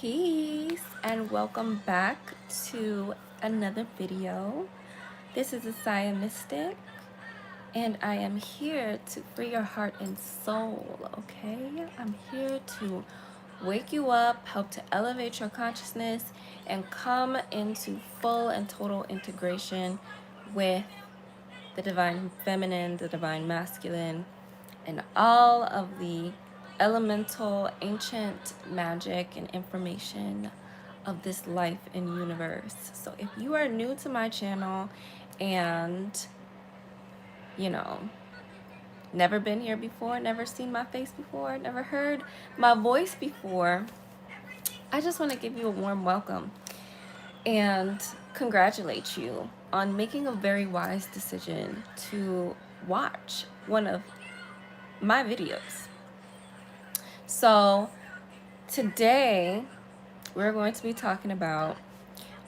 Peace and welcome back to another video. This is ESAIA Mystic and I am here to free your heart and soul, okay? I'm here to wake you up, help to elevate your consciousness, and come into full and total integration with the divine feminine, the divine masculine, and all of the elemental ancient magic and information of this life and universe. So if you are new to my channel and never been here before, never seen my face before, never heard my voice before, I just want to give you a warm welcome and congratulate you on making a very wise decision to watch one of my videos. So today we're going to be talking about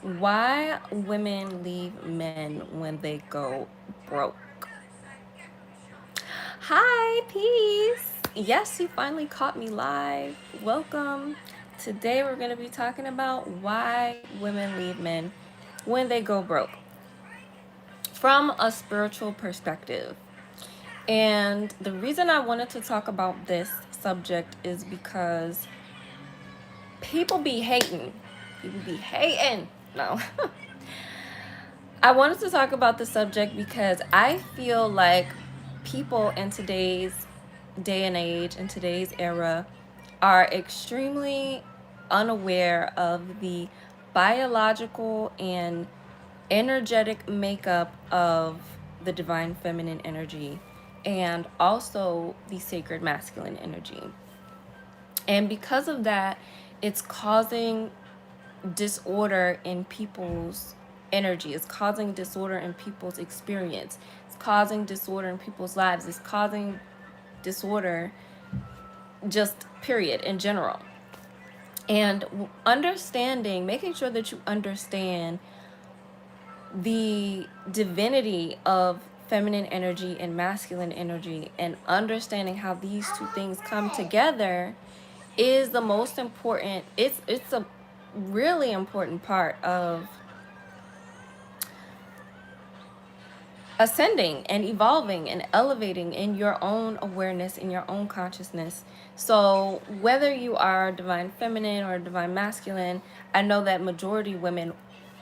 why women leave men when they go broke. Hi, peace. Yes, you finally caught me live. Welcome. Today we're going to be talking about why women leave men when they go broke from a spiritual perspective. And the reason I wanted to talk about this subject is because people be hating. People be hating. No. I wanted to talk about the subject because I feel like people in today's day and age, in today's era, are extremely unaware of the biological and energetic makeup of the divine feminine energy and also the sacred masculine energy. And because of that, it's causing disorder in people's energy. It's causing disorder in people's experience. It's causing disorder in people's lives. It's causing disorder just period in general. And understanding, making sure that you understand the divinity of feminine energy and masculine energy and understanding how these two things come together is the most important. It's a really important part of ascending and evolving and elevating in your own awareness, in your own consciousness. So whether you are divine feminine or divine masculine, I know that majority women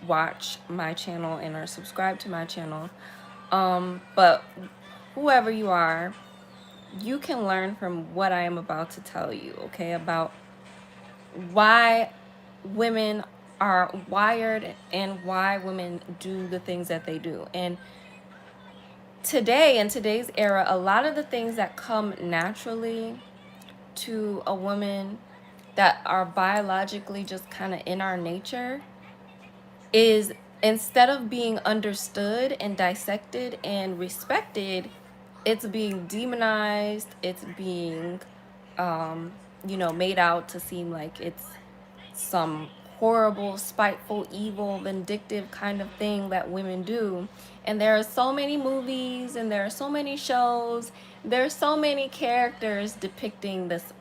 watch my channel and are subscribed to my channel. But whoever you are, you can learn from what I am about to tell you, okay, about why women are wired and why women do the things that they do. And today, in today's era, a lot of the things that come naturally to a woman that are biologically just kind of in our nature is, instead of being understood and dissected and respected, it's being demonized. It's being made out to seem like it's some horrible, spiteful, evil, vindictive kind of thing that women do. And there are so many movies and there are so many shows, there are so many characters depicting this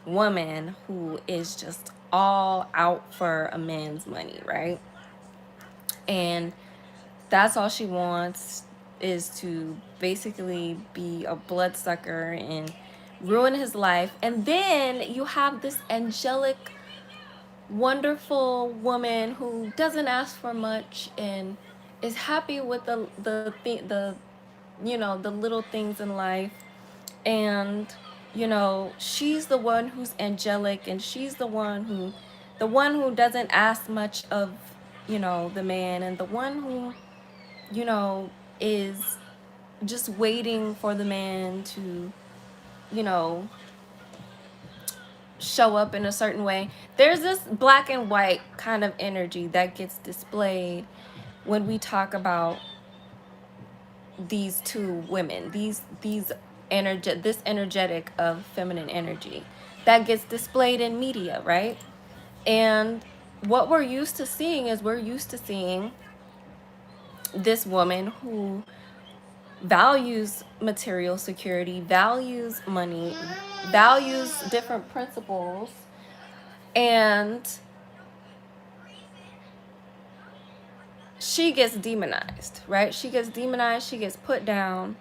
woman who is just all out for a man's money, right? And that's all she wants, is to basically be a bloodsucker and ruin his life. And then you have this angelic, wonderful woman who doesn't ask for much and is happy with the little things in life. And she's the one who's angelic, and she's the one who doesn't ask much of the man, and the one who is just waiting for the man to show up in a certain way. There's this black and white kind of energy that gets displayed when we talk about these two women, this energetic of feminine energy that gets displayed in media, right? And what we're used to seeing is this woman who values material security, values money, values different principles, And she gets demonized, right? She gets demonized, she gets put down,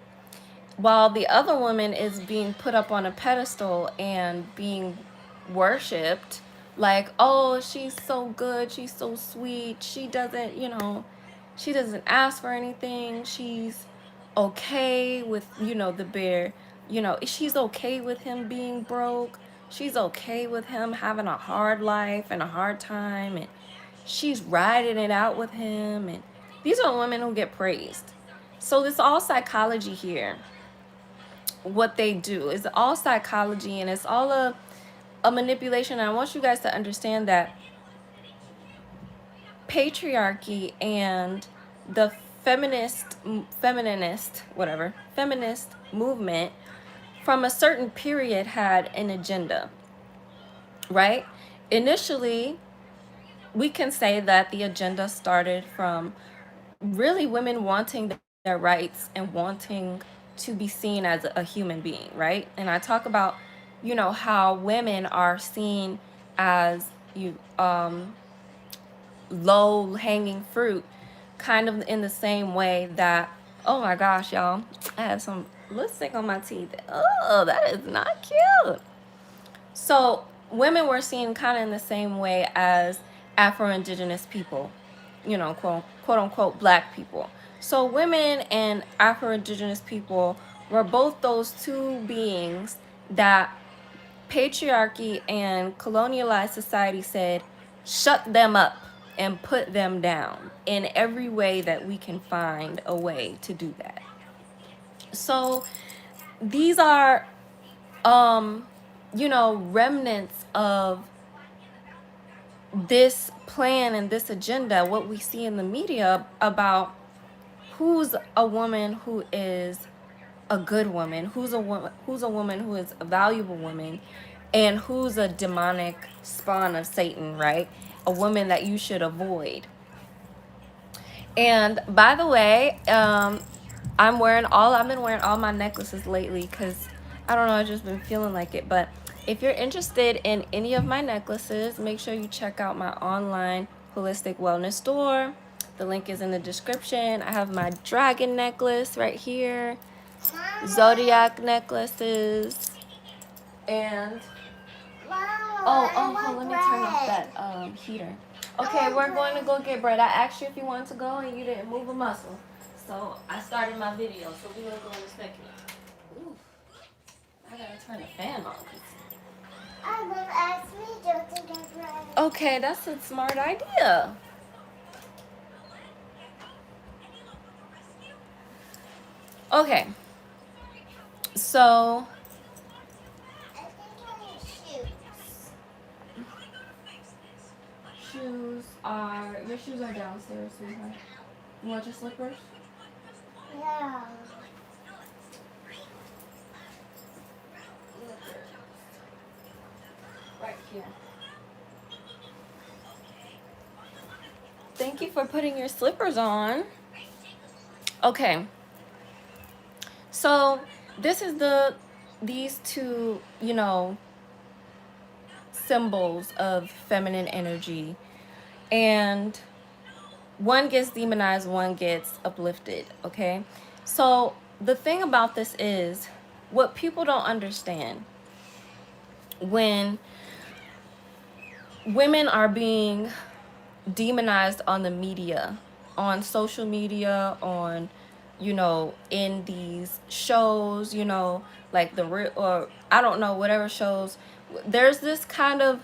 while the other woman is being put up on a pedestal and being worshipped, like, oh, she's so good, she's so sweet, she doesn't, she doesn't ask for anything, she's okay with, the bear, she's okay with him being broke, she's okay with him having a hard life and a hard time, and she's riding it out with him. And these are women who get praised. So it's all psychology here. What they do is all psychology, and it's all a manipulation. And I want you guys to understand that patriarchy and the feminist movement from a certain period had an agenda, right? Initially, we can say that the agenda started from really women wanting their rights and wanting to be seen as a human being, right? And I talk about, how women are seen as low hanging fruit, kind of in the same way that, oh my gosh, y'all, I have some lipstick on my teeth. Oh, that is not cute. So women were seen kind of in the same way as Afro-Indigenous people, quote unquote black people. So women and Afro-Indigenous people were both those two beings that patriarchy and colonialized society said, shut them up and put them down in every way that we can find a way to do that. So these are, remnants of this plan and this agenda, what we see in the media about who's a woman who is a good woman, who's a woman who is a valuable woman, and who's a demonic spawn of Satan, right? A woman that you should avoid. And by the way, I've been wearing all my necklaces lately because I don't know, I've just been feeling like it. But if you're interested in any of my necklaces, make sure you check out my online holistic wellness store. The link is in the description. I have my dragon necklace right here, zodiac necklaces, and let me turn off that heater. Okay, we're going to go get bread. I asked you if you wanted to go and you didn't move a muscle. So I started my video, so we're going to go in a second. Ooh, I gotta turn the fan on. I will ask me just to get bread. Okay, that's a smart idea. Okay, so I think I need shoes. Your shoes are downstairs, sweetheart. You want your slippers? Yeah. Right here. Thank you for putting your slippers on. Okay. So this is these two, symbols of feminine energy, and one gets demonized, one gets uplifted. Okay. So the thing about this is, what people don't understand, when women are being demonized on the media, on social media, on, in these shows, like or I don't know, whatever shows, there's this kind of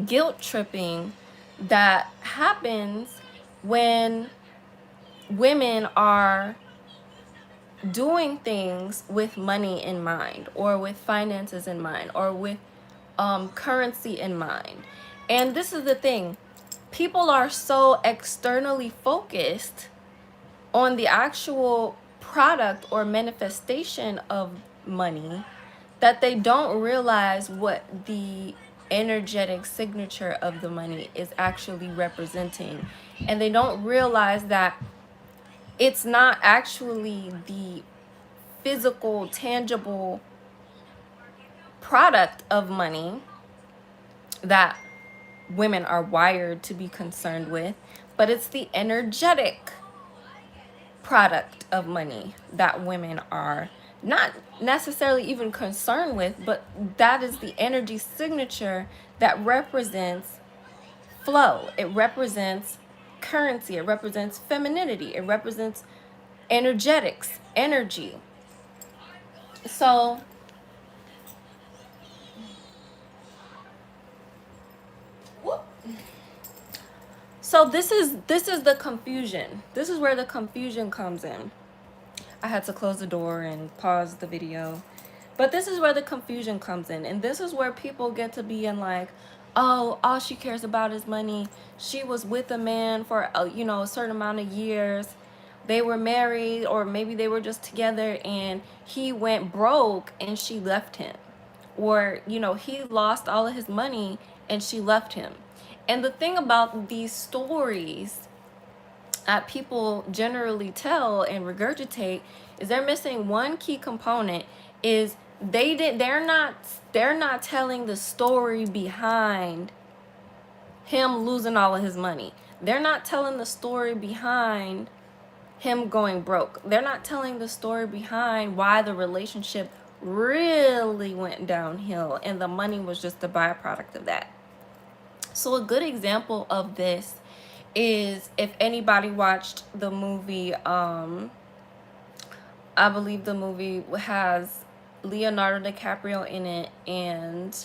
guilt tripping that happens when women are doing things with money in mind, or with finances in mind, or with currency in mind. And this is the thing, people are so externally focused on the actual product or manifestation of money that they don't realize what the energetic signature of the money is actually representing. And they don't realize that it's not actually the physical, tangible product of money, that women are wired to be concerned with, but it's the energetic product of money that women are not necessarily even concerned with, but that is the energy signature that represents flow. It represents currency. It represents femininity. It represents energetics, energy. So this is the confusion. This is where the confusion comes in. I had to close the door and pause the video. But this is where the confusion comes in. And this is where people get to be in like, oh, all she cares about is money. She was with a man for, a certain amount of years. They were married, or maybe they were just together, and he went broke and she left him. Or, he lost all of his money and she left him. And the thing about these stories that people generally tell and regurgitate is they're missing one key component. Is they're not telling the story behind him losing all of his money. They're not telling the story behind him going broke. They're not telling the story behind why the relationship really went downhill and the money was just a byproduct of that. So a good example of this is, if anybody watched the movie, I believe the movie has Leonardo DiCaprio in it, and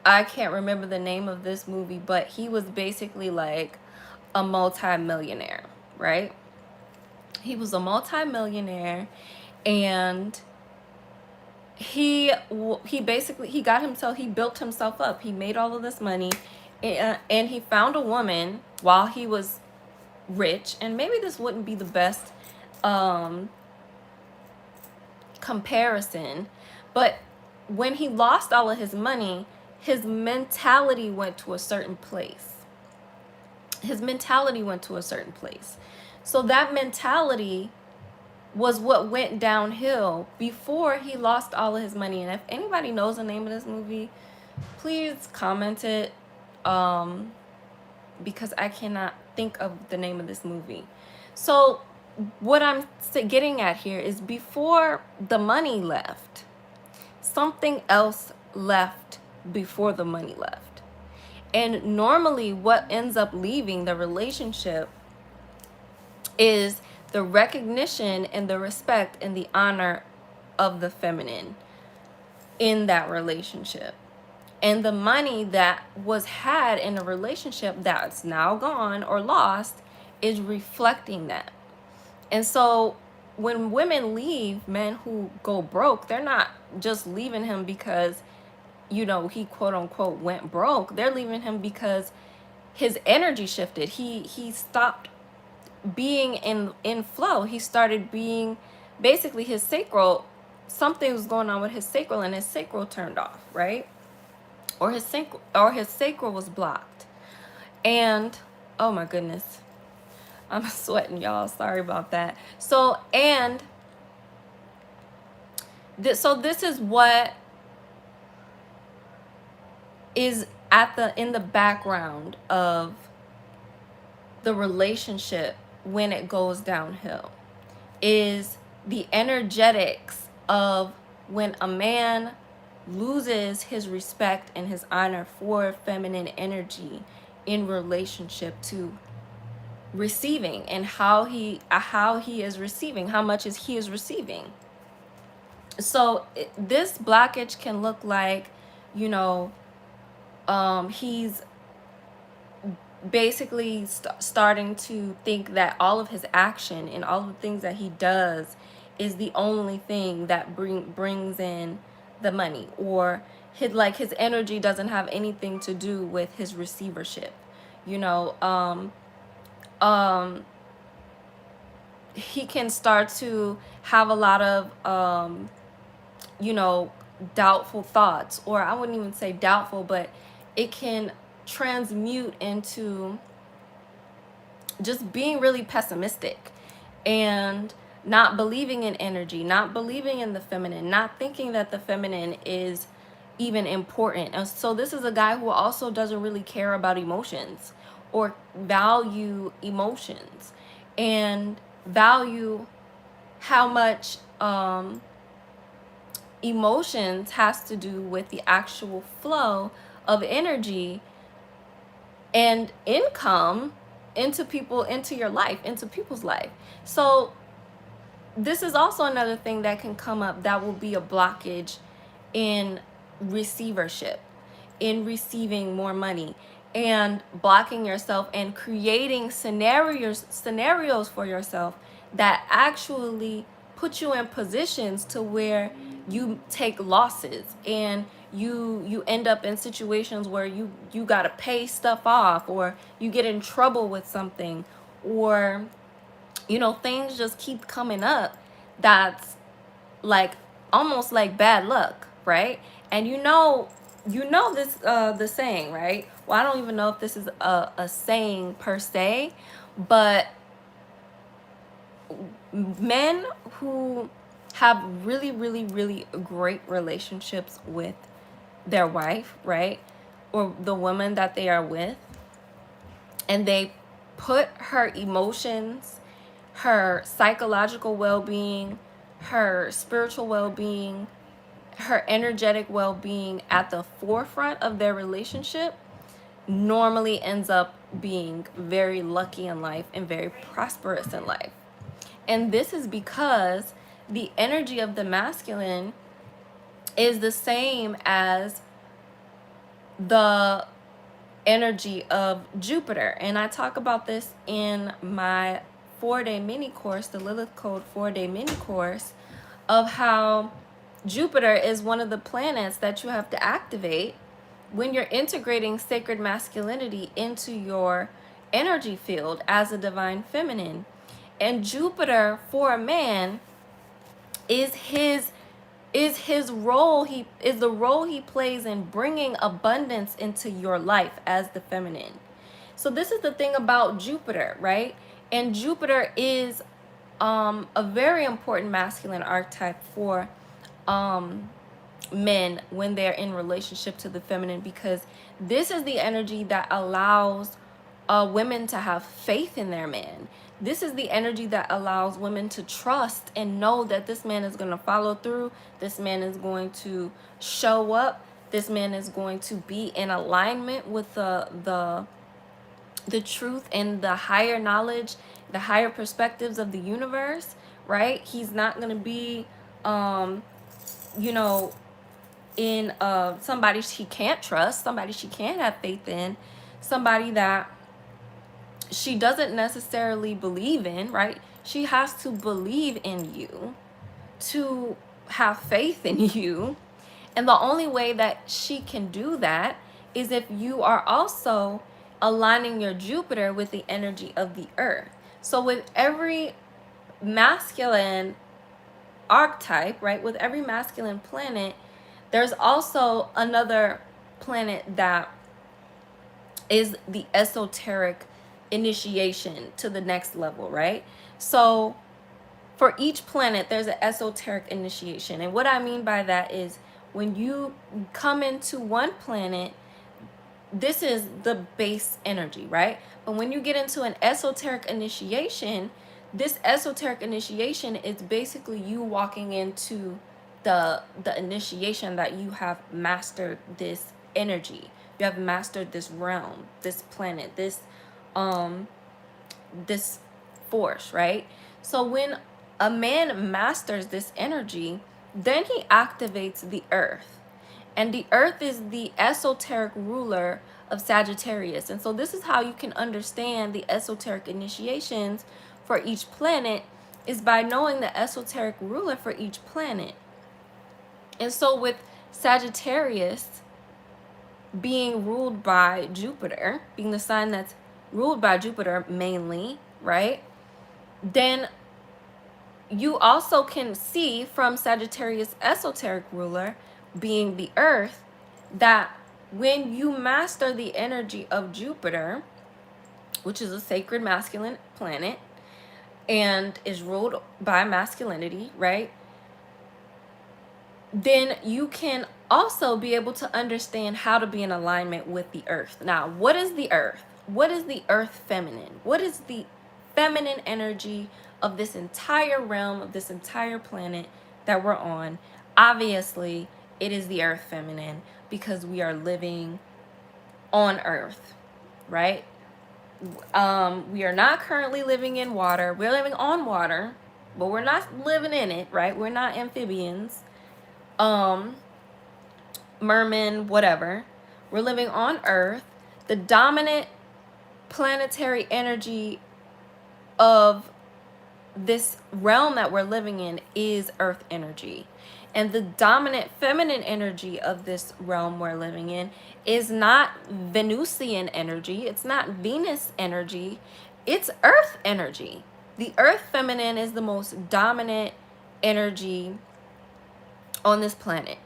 I can't remember the name of this movie, but he was basically like a multi-millionaire, right? He was a multi-millionaire, and he built himself up. He made all of this money, and he found a woman while he was rich. And maybe this wouldn't be the best comparison, but when he lost all of his money, his mentality went to a certain place. So that mentality was what went downhill before he lost all of his money. And if anybody knows the name of this movie, please comment it, because I cannot think of the name of this movie. So what I'm getting at here is, before the money left, something else left before the money left. And normally what ends up leaving the relationship is the recognition and the respect and the honor of the feminine in that relationship. And the money that was had in a relationship that's now gone or lost is reflecting that. And so when women leave men who go broke, they're not just leaving him because, he quote unquote went broke. They're leaving him because his energy shifted. He stopped being in flow. He started being, basically, his sacral, something was going on with his sacral, and his sacral turned off, right? Or his sacral was blocked. And oh my goodness, I'm sweating, y'all. Sorry about that. So this is what is in the background of the relationship when it goes downhill, is the energetics of when a man loses his respect and his honor for feminine energy in relationship to receiving, and how he is receiving, how much he is receiving. So this blockage can look like, he's basically starting to think that all of his action and all of the things that he does is the only thing that brings in the money, or his energy doesn't have anything to do with his receivership. He can start to have a lot of doubtful thoughts, or I wouldn't even say doubtful, but it can transmute into just being really pessimistic and not believing in energy, not believing in the feminine, not thinking that the feminine is even important. And so this is a guy who also doesn't really care about emotions or value emotions and value how much emotions has to do with the actual flow of energy and income into your life, into people's life. So this is also another thing that can come up that will be a blockage in receivership, in receiving more money, and blocking yourself and creating scenarios for yourself that actually put you in positions to where you take losses and you end up in situations where you got to pay stuff off, or you get in trouble with something, or things just keep coming up that's like almost like bad luck, right? And this the saying, right? Well, I don't even know if this is a saying per se, but men who have really, really, really great relationships with their wife, right? Or the woman that they are with, and they put her emotions, her psychological well-being, her spiritual well-being, her energetic well-being at the forefront of their relationship, normally ends up being very lucky in life and very prosperous in life. And this is because the energy of the masculine is the same as the energy of Jupiter. And I talk about this in my 4-day mini course, the Lilith Code 4-day mini course, of how Jupiter is one of the planets that you have to activate when you're integrating sacred masculinity into your energy field as a divine feminine. And Jupiter for a man is his role, he is the role he plays in bringing abundance into your life as the feminine. So this is the thing about Jupiter, right? And Jupiter is a very important masculine archetype for men when they're in relationship to the feminine, because this is the energy that allows women to have faith in their man. This is the energy that allows women to trust and know that this man is going to follow through. This man is going to show up. This man is going to be in alignment with the truth and the higher knowledge, the higher perspectives of the universe, right? He's not going to be, in somebody she can't trust, somebody she can't have faith in, somebody that she doesn't necessarily believe in, right? She has to believe in you to have faith in you. And the only way that she can do that is if you are also aligning your Jupiter with the energy of the earth. So with every masculine archetype, right, with every masculine planet, there's also another planet that is the esoteric initiation to the next level, right? So for each planet, there's an esoteric initiation. And what I mean by that is when you come into one planet, this is the base energy, right? But when you get into an esoteric initiation, this esoteric initiation is basically you walking into the initiation that you have mastered this energy. You have mastered this realm, this planet, this force, right? So when a man masters this energy, then he activates the earth. And the earth is the esoteric ruler of Sagittarius. And so this is how you can understand the esoteric initiations for each planet, is by knowing the esoteric ruler for each planet. And so with Sagittarius being ruled by Jupiter, being the sign that's ruled by Jupiter mainly, right? Then you also can see from Sagittarius esoteric ruler being the earth, that when you master the energy of Jupiter, which is a sacred masculine planet and is ruled by masculinity, right? Then you can also be able to understand how to be in alignment with the earth. Now, what is the earth? What is the earth feminine? What is the feminine energy of this entire realm, of this entire planet that we're on? Obviously, it is the earth feminine because we are living on earth, right? We are not currently living in water. We're living on water, but we're not living in it, right? We're not amphibians, mermen, whatever. We're living on earth. The dominant planetary energy of this realm that we're living in is earth energy. And the dominant feminine energy of this realm we're living in is not Venusian energy. It's not Venus energy. It's earth energy. The earth feminine is the most dominant energy on this planet.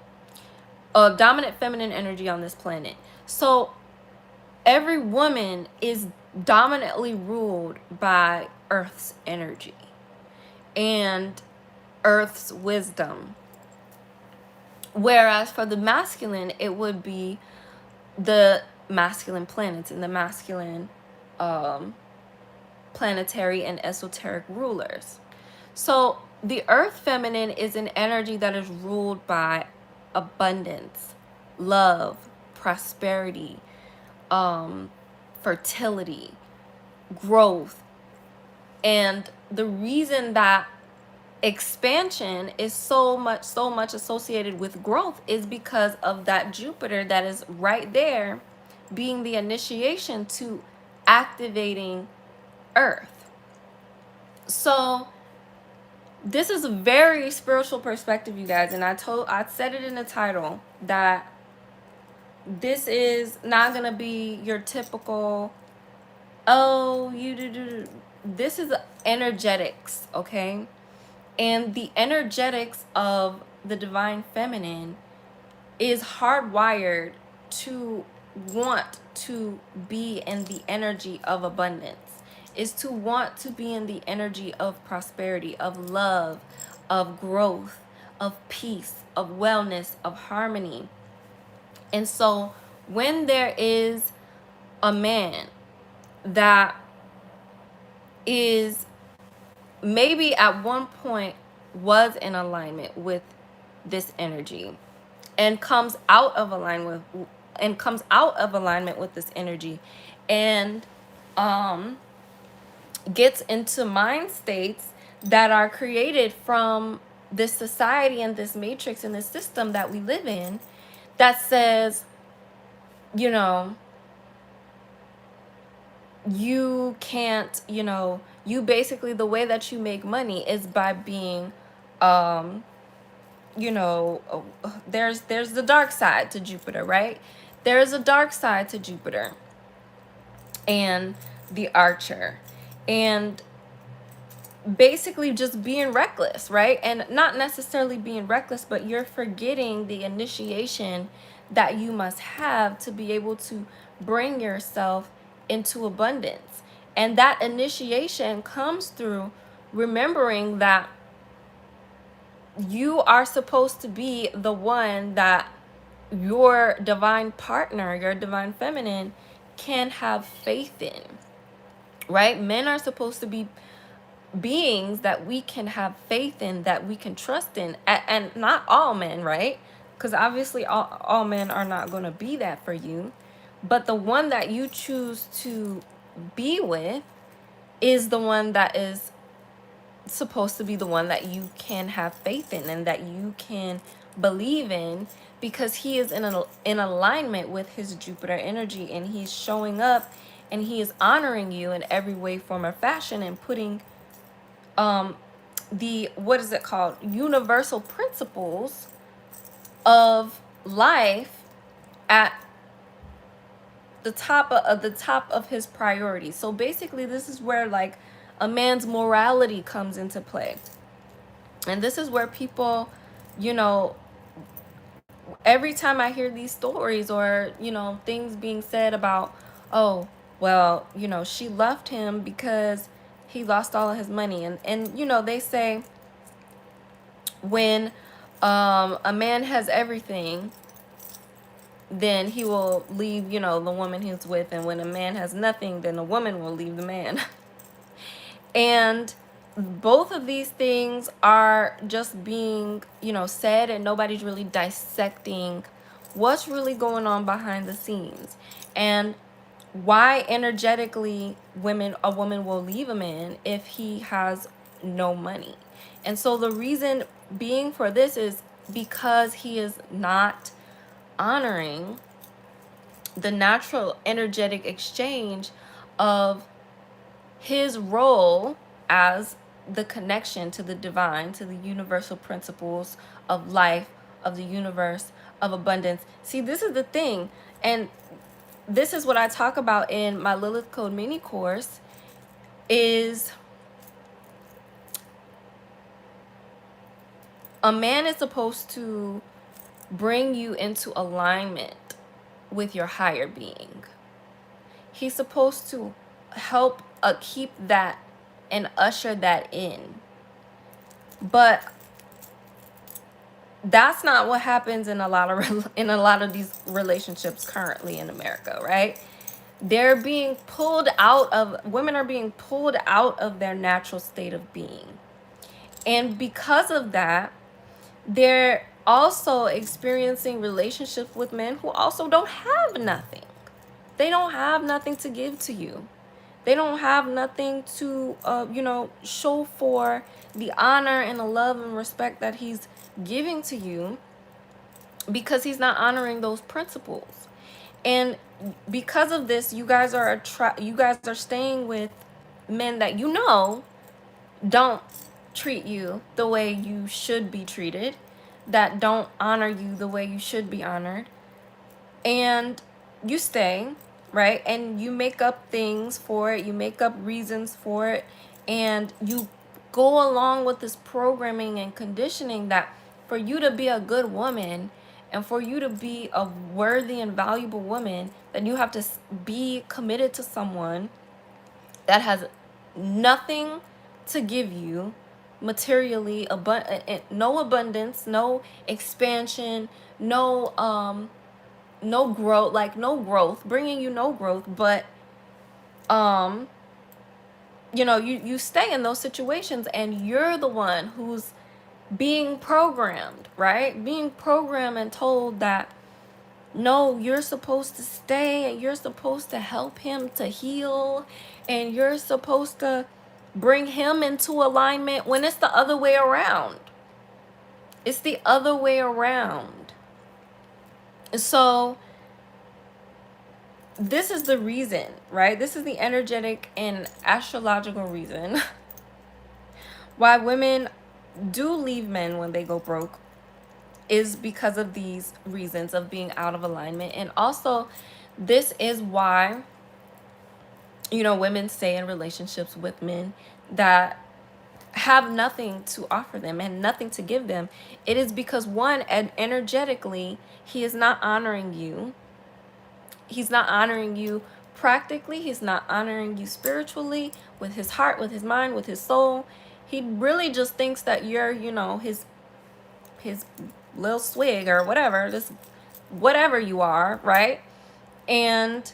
Dominant feminine energy on this planet. So every woman is dominantly ruled by earth's energy and earth's wisdom. Whereas for the masculine, it would be the masculine planets and the masculine planetary and esoteric rulers. So the earth feminine is an energy that is ruled by abundance, love, prosperity, fertility, growth. And the reason that expansion is so much associated with growth is because of that Jupiter that is right there being the initiation to activating earth. So this is a very spiritual perspective, you guys, and I said it in the title that this is not gonna be your typical, oh, you do. This is energetics, okay? And the energetics of the divine feminine is hardwired to want to be in the energy of abundance, is to want to be in the energy of prosperity, of love, of growth, of peace, of wellness, of harmony. And so when there is a man that is maybe at one point was in alignment with this energy and comes out of alignment with this energy and gets into mind states that are created from this society and this matrix and this system that we live in that says, you know, you can't, you basically, the way that you make money is by being, there's the dark side to Jupiter, right? There's a dark side to Jupiter and the Archer, and basically just being reckless, right? And not necessarily being reckless, but you're forgetting the initiation that you must have to be able to bring yourself into abundance. And that initiation comes through remembering that you are supposed to be the one that your divine partner, your divine feminine, can have faith in, right? Men are supposed to be beings that we can have faith in, that we can trust in, and not all men, right? Because obviously all men are not going to be that for you, but the one that you choose to be with is the one that is supposed to be the one that you can have faith in and that you can believe in, because he is in alignment with his Jupiter energy, and he's showing up and he is honoring you in every way, form, or fashion, and putting the, what is it called, universal principles of life at the top of his priorities. So basically, this is where like a man's morality comes into play. And this is where people, every time I hear these stories or, things being said about, oh, well, she left him because he lost all of his money. And they say when a man has everything, then he will leave, you know, the woman he's with. And when a man has nothing, then the woman will leave the man. And both of these things are just being, you know, said, and nobody's really dissecting what's really going on behind the scenes and why energetically a woman will leave a man if he has no money. And so the reason being for this is because he is not honoring the natural energetic exchange of his role as the connection to the divine, to the universal principles of life, of the universe, of abundance. See, this is the thing. And this is what I talk about in my Lilith Code mini course is a man is supposed to bring you into alignment with your higher being. He's supposed to help keep that and usher that in. But that's not what happens in a lot of these relationships currently in America, right? They're being pulled out of, women are being pulled out of their natural state of being. And because of that, they're also experiencing relationships with men who also don't have nothing. They don't have nothing to give to you. They don't have nothing to, you know, show for the honor and the love and respect that he's giving to you, because he's not honoring those principles. And because of this, you guys are staying with men that you know don't treat you the way you should be treated, that don't honor you the way you should be honored. And you stay, right? And you make up things for it, you make up reasons for it, and you go along with this programming and conditioning that for you to be a good woman and for you to be a worthy and valuable woman, then you have to be committed to someone that has nothing to give you materially, no abundance, no expansion, no growth, like no growth, bringing you no growth, but you know, you stay in those situations and you're the one who's being programmed, right? Being programmed and told that no, you're supposed to stay and you're supposed to help him to heal and you're supposed to bring him into alignment, when it's the other way around. It's the other way around. So this is the reason, right? This is the energetic and astrological reason why women do leave men when they go broke, is because of these reasons of being out of alignment. And also, this is why, you know, women stay in relationships with men that have nothing to offer them and nothing to give them. It is because, one, energetically, he is not honoring you. He's not honoring you practically. He's not honoring you spiritually, with his heart, with his mind, with his soul. He really just thinks that you're, you know, his little swig or whatever, this whatever you are, right? And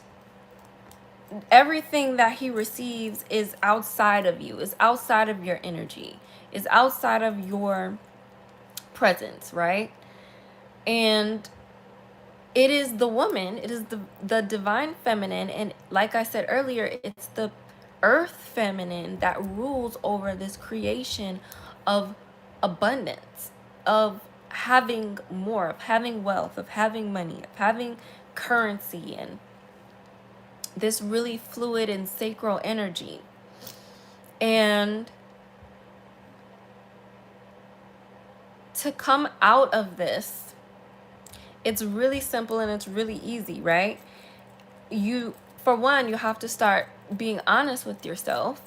everything that he receives is outside of you, is outside of your energy, is outside of your presence, right? And it is the woman, it is the divine feminine, and like I said earlier, it's the earth feminine that rules over this creation of abundance, of having more, of having wealth, of having money, of having currency, and this really fluid and sacral energy. And to come out of this, it's really simple and it's really easy, right? For one, you have to start being honest with yourself.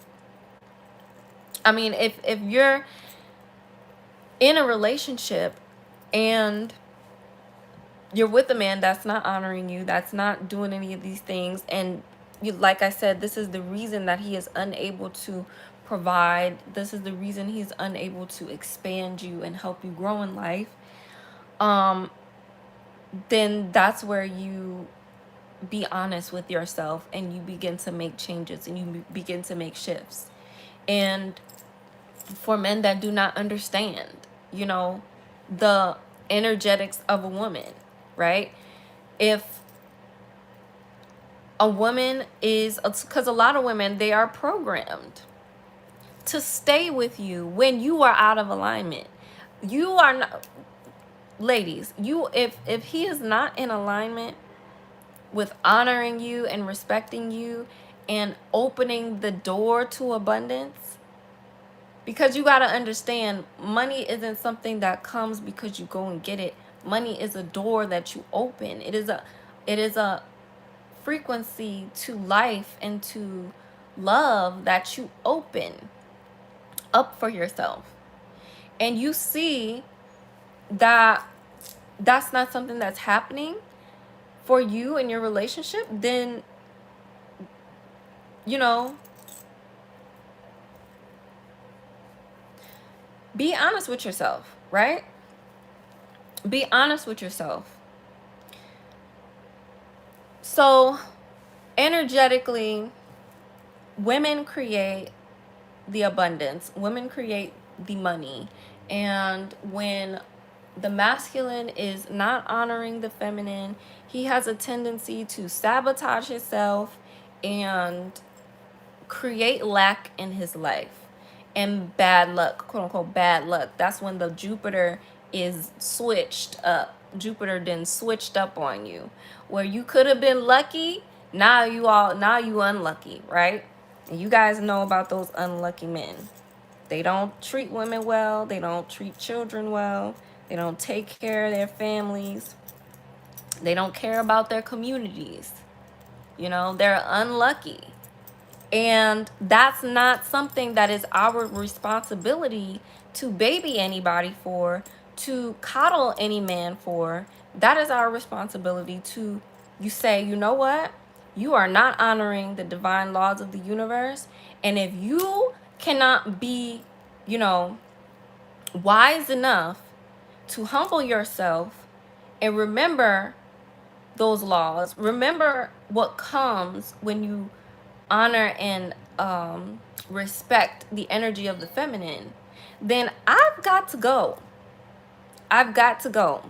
I mean, if you're in a relationship and you're with a man that's not honoring you, that's not doing any of these things, and you, like I said, this is the reason that he is unable to provide, this is the reason he's unable to expand you and help you grow in life, then that's where you be honest with yourself and you begin to make changes and you begin to make shifts. And for men that do not understand, you know, the energetics of a woman, right? If a woman is, because a lot of women, they are programmed to stay with you when you are out of alignment. You are not, ladies, you, if he is not in alignment with honoring you and respecting you and opening the door to abundance, because you got to understand, money isn't something that comes because you go and get it. Money is a door that you open. It is a frequency to life and to love that you open up for yourself. And you see that that's not something that's happening for you in your relationship, then, you know, be honest with yourself, right? Be honest with yourself. So, energetically, women create the abundance, women create the money. And when the masculine is not honoring the feminine, he has a tendency to sabotage himself and create lack in his life and bad luck, quote unquote bad luck. That's when the Jupiter is switched up. Jupiter then switched up on you, where you could have been lucky, now you unlucky, right? And you guys know about those unlucky men. They don't treat women well, they don't treat children well, they don't take care of their families, they don't care about their communities. You know, they're unlucky. And that's not something that is our responsibility to baby anybody for, to coddle any man for. That is our responsibility to, you say, you know what? You are not honoring the divine laws of the universe. And if you cannot be, you know, wise enough to humble yourself and remember those laws, remember what comes when you honor and respect the energy of the feminine, then I've got to go. I've got to go.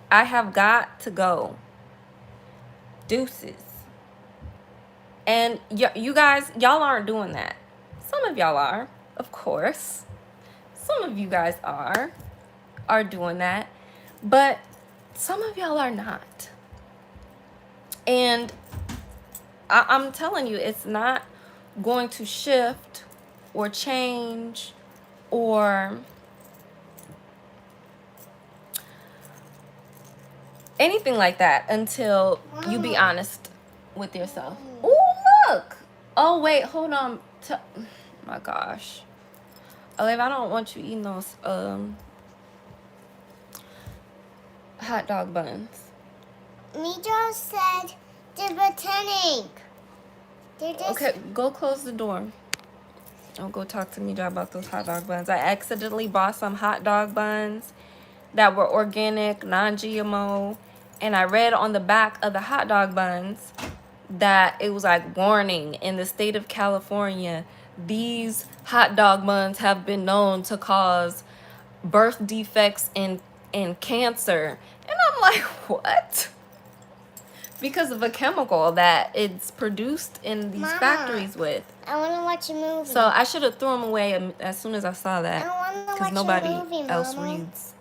I have got to go. Deuces. And you guys, y'all aren't doing that. Some of y'all are, of course. Some of you guys are doing that. But some of y'all are not. And I'm telling you, it's not going to shift or change or anything like that until you be honest with yourself. Oh, look. Oh, wait, hold on. My gosh. Olivia, I don't want you eating those hot dog buns. Me just said they're pretending. Okay, go close the door. I'll go talk to Mija about those hot dog buns. I accidentally bought some hot dog buns that were organic, non-GMO, and I read on the back of the hot dog buns that it was like, warning, in the state of California, these hot dog buns have been known to cause birth defects and cancer. And I'm like, what? Because of a chemical that it's produced in these Mama, factories with. I want to watch a movie. So I should have thrown them away as soon as I saw that. I want to watch because nobody a movie, else Mama. reads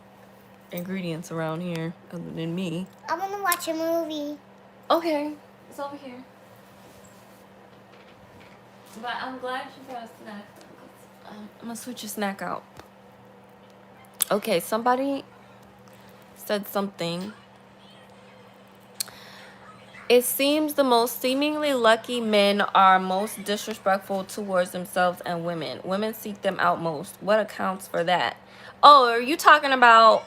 ingredients around here other than me. I want to watch a movie. Okay, it's over here. But I'm glad you got a snack. I'm gonna switch your snack out. Okay, somebody said something. It seems the most seemingly lucky men are most disrespectful towards themselves and women. Women seek them out most. What accounts for that? Oh, are you talking about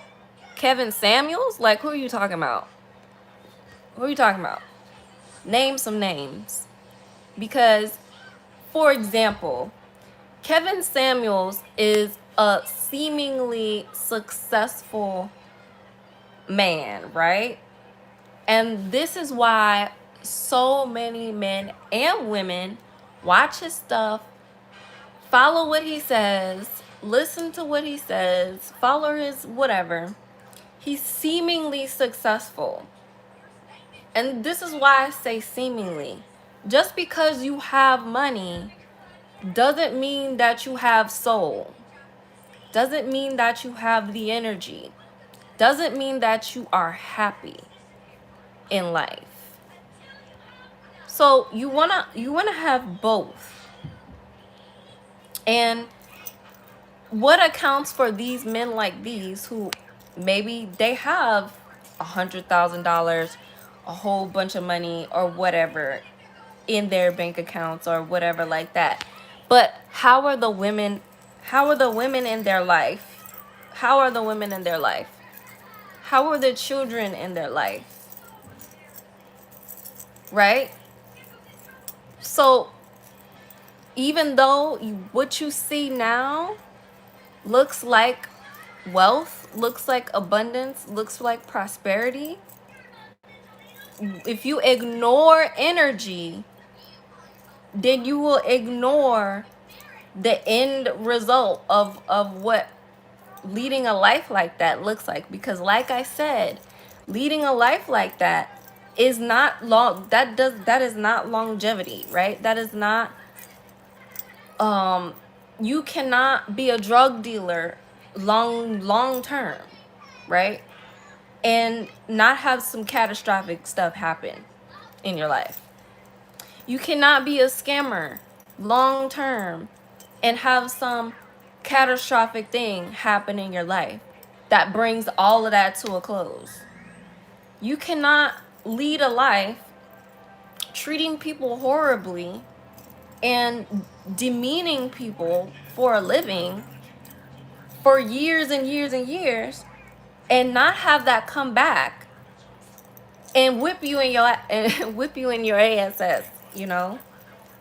Kevin Samuels? Like, who are you talking about? Who are you talking about? Name some names. Because, for example, Kevin Samuels is a seemingly successful man, right? And this is why so many men and women watch his stuff, follow what he says, listen to what he says, follow his whatever. He's seemingly successful. And this is why I say seemingly. Just because you have money doesn't mean that you have soul. Doesn't mean that you have the energy. Doesn't mean that you are happy in life. So you wanna have both. And what accounts for these men like these who maybe they have $100,000, a whole bunch of money or whatever in their bank accounts or whatever like that. But how are the women in their life? How are the women in their life? How are the children in their life? Right? So even though what you see now looks like wealth, looks like abundance, looks like prosperity, if you ignore energy, then you will ignore the end result of what leading a life like that looks like. Because like I said, leading a life like that is not long, that is not longevity, right? That is not you cannot be a drug dealer long term, right? And not have some catastrophic stuff happen in your life. You cannot be a scammer long term and have some catastrophic thing happen in your life that brings all of that to a close. You cannot lead a life treating people horribly and demeaning people for a living for years and years and years and not have that come back and whip you in your Acess, you know?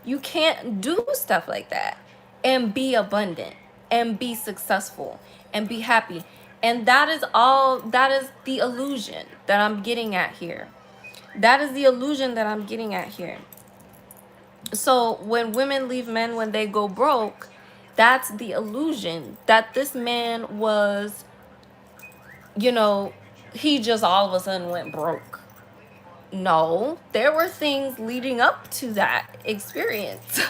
You can't do stuff like that and be abundant and be successful and be happy. And that is the illusion that I'm getting at here. That is the illusion that I'm getting at here. So when women leave men when they go broke, that's the illusion that this man was, he just all of a sudden went broke. No, there were things leading up to that experience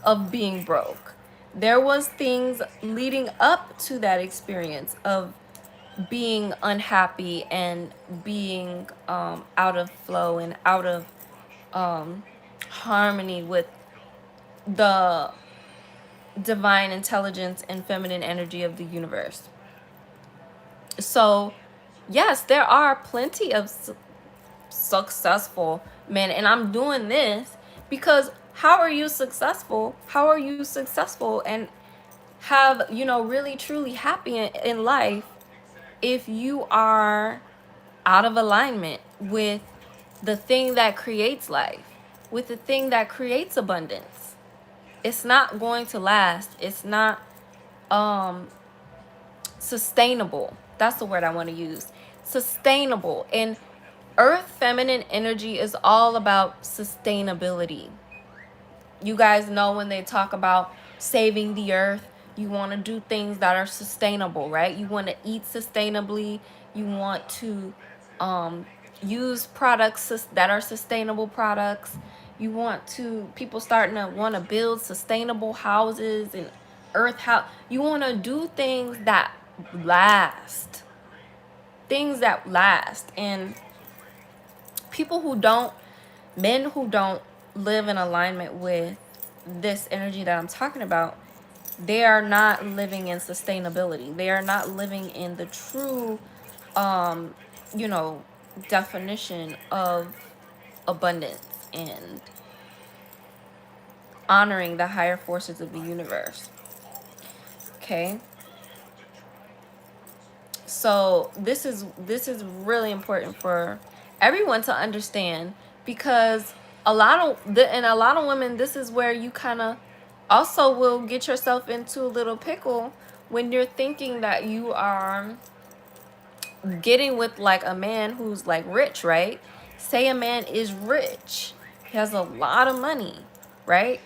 of being broke. There was things leading up to that experience of being unhappy and being out of flow and out of harmony with the divine intelligence and feminine energy of the universe. So, yes, there are plenty of successful men, and I'm doing this because how are you successful? How are you successful and have, really truly happy in life if you are out of alignment with the thing that creates life, with the thing that creates abundance? It's not going to last. It's not sustainable. That's the word I want to use. Sustainable. And Earth feminine energy is all about sustainability. You guys know when they talk about saving the earth, you want to do things that are sustainable, right? You want to eat sustainably. You want to use products that are sustainable products. You want to, people starting to want to build sustainable houses and earth house. You want to do things that last. Things that last. And men who don't live in alignment with this energy that I'm talking about, they are not living in sustainability. They are not living in the true, definition of abundance and honoring the higher forces of the universe. Okay. So this is really important for everyone to understand, because a lot of women, this is where you kind of also will get yourself into a little pickle when you're thinking that you are getting with like a man who's like rich, right? Say a man is rich, he has a lot of money, right?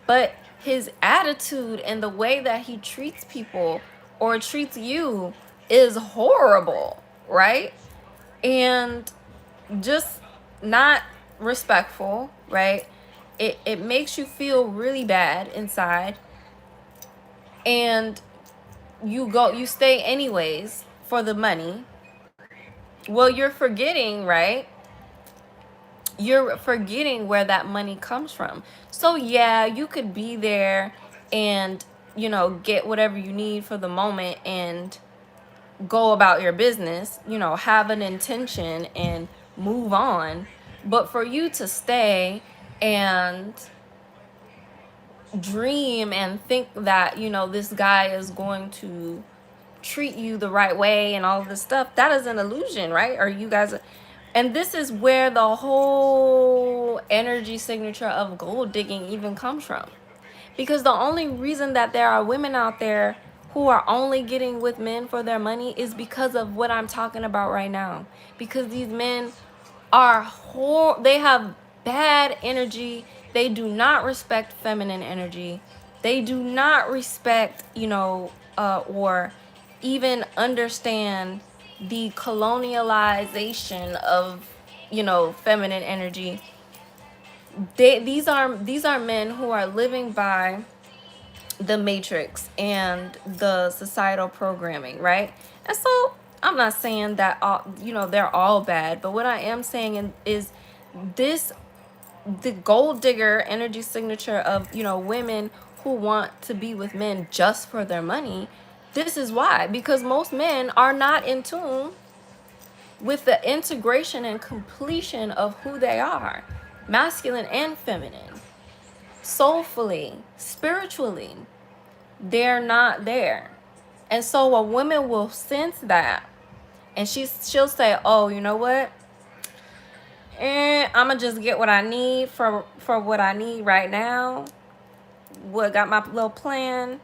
But his attitude and the way that he treats people or treats you is horrible, right? And just not respectful, right? It makes you feel really bad inside, and you stay anyways for the money. Well, you're forgetting, right? You're forgetting where that money comes from. So yeah, you could be there and, you know, get whatever you need for the moment and go about your business, you know, have an intention and move on. But for you to stay and dream and think that, you know, this guy is going to treat you the right way and all of this stuff, that is an illusion, right? Or you guys, and this is where the whole energy signature of gold digging even comes from. Because the only reason that there are women out there who are only getting with men for their money is because of what I'm talking about right now. Because these men are they have bad energy. They do not respect feminine energy. They do not respect, you know, or even understand the colonialization of, you know, feminine energy. These are men who are living by the matrix and the societal programming, right? And so I'm not saying that all, you know, they're all bad, but what I am saying is this, the gold digger energy signature of, you know, women who want to be with men just for their money. This is why, because most men are not in tune with the integration and completion of who they are, masculine and feminine, soulfully, spiritually. They're not there. And so a woman will sense that, and she'll say, oh, you know what, I'm gonna just get what I need for what I need right now, what got my little plan,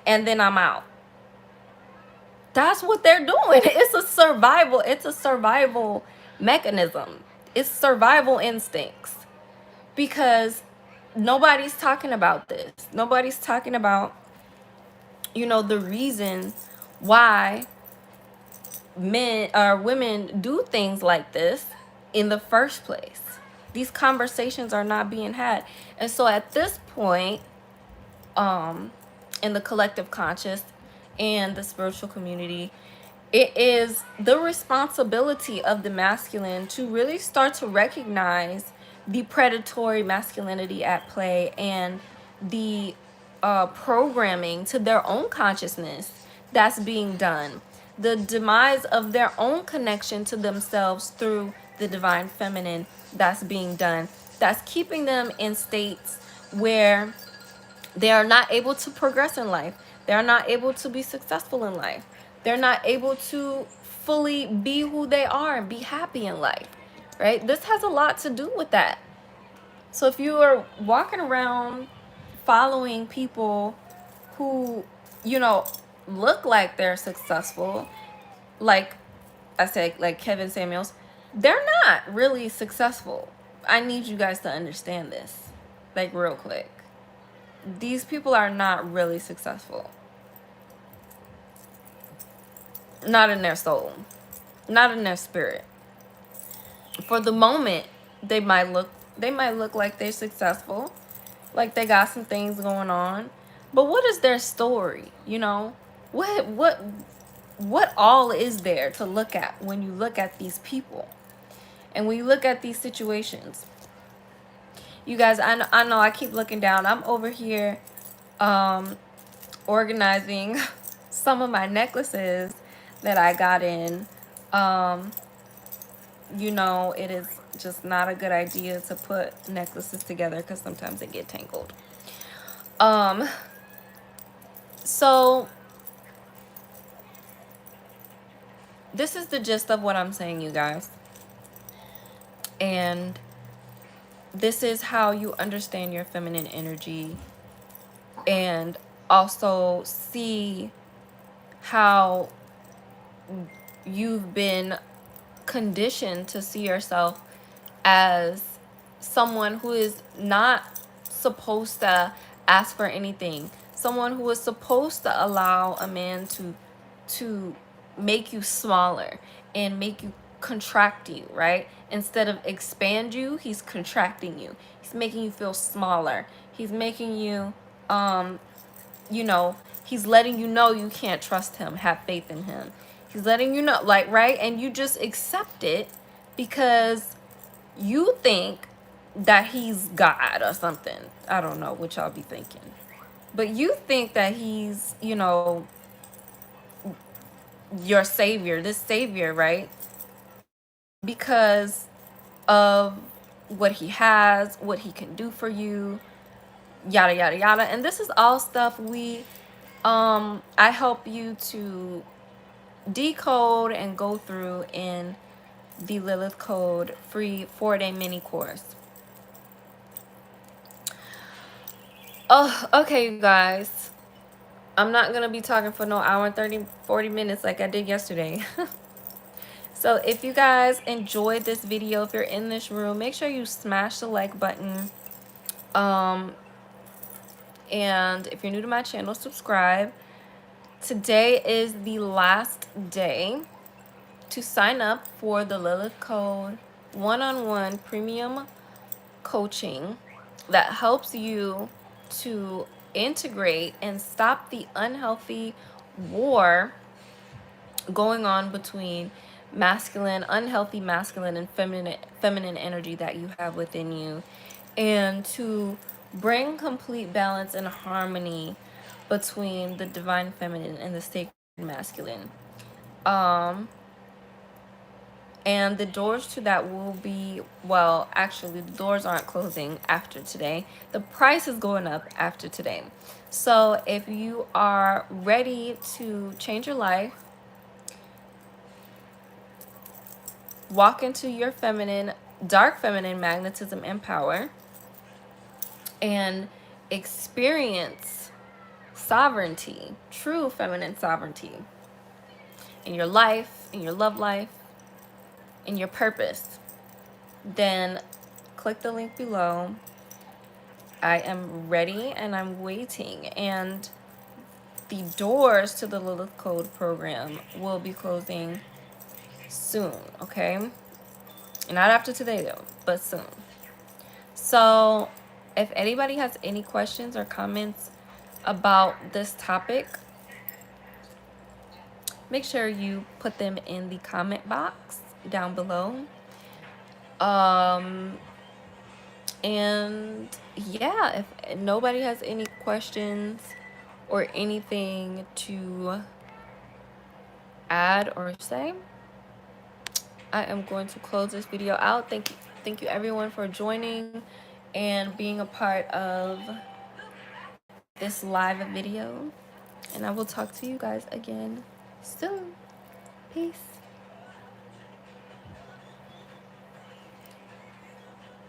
and then I'm out. That's what they're doing. It's a survival mechanism. It's survival instincts, because nobody's talking about this. Nobody's talking about, you know, the reason why men or women do things like this in the first place. These conversations are not being had. And so at this point, in the collective conscious and the spiritual community, it is the responsibility of the masculine to really start to recognize the predatory masculinity at play and the programming to their own consciousness that's being done, the demise of their own connection to themselves through the divine feminine that's being done, that's keeping them in states where they are not able to progress in life. They're not able to be successful in life. They're not able to fully be who they are and be happy in life, right? This has a lot to do with that. So if you are walking around following people who, you know, look like they're successful, like I said, like Kevin Samuels, they're not really successful. I need you guys to understand this, like, real quick. These people are not really successful. Not in their soul. Not in their spirit. For the moment, they might look like they're successful, like they got some things going on. But what is their story, you know? What all is there to look at when you look at these people? And when you look at these situations? You guys, I know I keep looking down. I'm over here organizing some of my necklaces that I got in. You know, it is just not a good idea to put necklaces together because sometimes they get tangled. So this is the gist of what I'm saying, you guys. And this is how you understand your feminine energy and also see how you've been conditioned to see yourself as someone who is not supposed to ask for anything, someone who is supposed to allow a man to make you smaller and make you contract you, right? Instead of expand you, he's contracting you. He's making you feel smaller. He's making you you know, he's letting you know you can't trust him, have faith in him. He's letting you know, like, right? And you just accept it because you think that he's God or something. I don't know what y'all be thinking. But you think that he's, you know, your savior, this savior, right? Because of what he has, what he can do for you, yada yada yada. And this is all stuff I help you to decode and go through in the Lilith Code free 4-day mini course. Oh, okay, you guys. I'm not going to be talking for no hour and 40 minutes like I did yesterday. So if you guys enjoyed this video, if you're in this room, make sure you smash the like button. And if you're new to my channel, subscribe. Today is the last day to sign up for the Lilith Code one-on-one premium coaching that helps you to integrate and stop the unhealthy war going on between unhealthy masculine and feminine energy that you have within you, and to bring complete balance and harmony between the divine feminine and the sacred masculine. And the doors to that will be, well, actually, the doors aren't closing after today. The price is going up after today. So if you are ready to change your life, walk into your dark feminine magnetism and power, and experience sovereignty, true feminine sovereignty in your life, in your love life, in your purpose, then click the link below. I am ready and I'm waiting, and the doors to the Lilith Code program will be closing soon, okay? Not after today though, but soon. So if anybody has any questions or comments about this topic, make sure you put them in the comment box down below. And yeah, if nobody has any questions or anything to add or say, I am going to close this video out. Thank you everyone for joining and being a part of this live video. And I will talk to you guys again soon. Peace.